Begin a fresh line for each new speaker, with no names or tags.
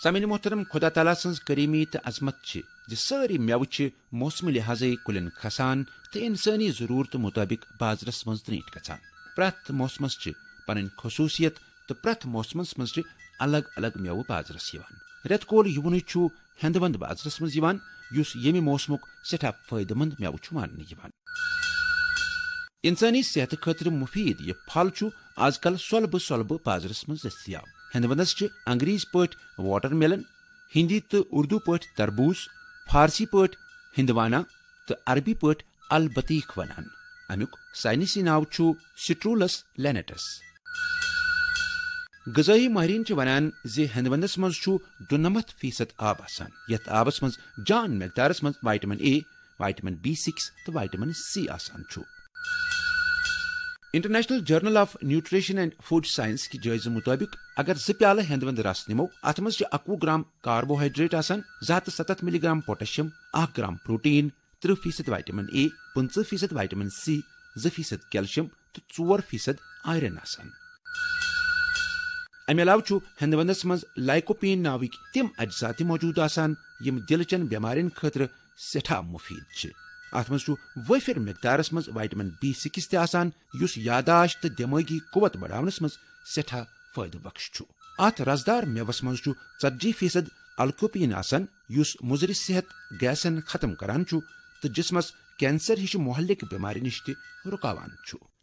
سامعین محترم، خدا تعالیٰ سٕنٛز کریمی تہٕ عظمت چھِ زِ سٲری میوٕ چھِ موسمہٕ لحاظے کُلٮ۪ن کھسان تہٕ انسٲنی ضروٗرتہٕ مُطٲبِق بازرس منٛز ترٛیٖٹھ گژھان۔ پرٛٮ۪تھ موسمس چھِ پنٕنۍ خصوٗصیت تہٕ پرٛٮ۪تھ موسمس منٛز چھِ الگ الگ میوٕ بازرس یِوان۔ رٮ۪تہٕ کول یِوُنٕے چھُ ہٮ۪نٛدٕ ونٛدٕ بازرس منٛز یِوان، یُس ییٚمہِ موسمُک سٮ۪ٹھاہ فٲیدٕ مند میوٕ چھُ ماننہٕ یِوان۔ انسٲنی صحتہٕ خٲطرٕ مُفیٖد یہِ پھل چھُ آز کل سۄلبہٕ بازرس منٛز دٔستیاب۔ ہٮ۪نٛدٕ ونٛدس چھِ انگریزی پٲٹھۍ واٹر میلن، ہِندی تہٕ اُردو پٲٹھۍ تربوز، فارسی پٲٹھۍ ہندوانا تہٕ عربی پٲٹھۍ البطیخ ونان۔ امیُک سائنسی ناو چھُ سٹرولس لینٹس۔ غذٲئی مٲہریٖن چھِ ونان زِ ہٮ۪نٛدٕ ونٛدس منٛز چھُ 97% آب آسان، یتھ آبس منٛز جان مقدارس منٛز وائٹامن اے، وائٹامن B6 تہٕ وائٹامن C آسان چھُ۔ International journal of nutrition and food science کہِ جٲیزٕ مُطٲبِق اگر 2 پیالہٕ ہٮ۪نٛدٕ ونٛدٕ رس نِمو، اتھ منٛز چھِ 21 گرام کاربوہائیڈریٹ آسان، 207 ملی gram potassium, 1 gram protein, 30% vitamin A, 25% vitamin C، 2% calcium تہٕ 4% آئرن آسان۔ امہِ علاوٕ چھُ ہٮ۪نٛدٕ ونٛدس منٛز لائکوپین ناوٕکۍ تِم اجزا تہِ موجوٗد آسان یِم دِلہٕ چٮ۪ن بٮ۪مارٮ۪ن خٲطرٕ سٮ۪ٹھاہ مُفیٖد چھِ۔ اتھ منٛز چھُ وٲفر مقدارس منٛز وائٹامن B6 تہِ آسان، یُس یاداشت تہٕ دٮ۪مٲغی قوت بڑاونس منٛز سٮ۪ٹھاہ فٲیدٕ بخش چھُ۔ اتھ رسدار میوس منٛز چھُ 40% الکوپین آسان، یُس مضر صحت گیسن ختم کران چھُ تہٕ جسمس کینسر ہِشہِ مہلک بٮ۪مارِ نِش تہِ رُکاوان چھُ۔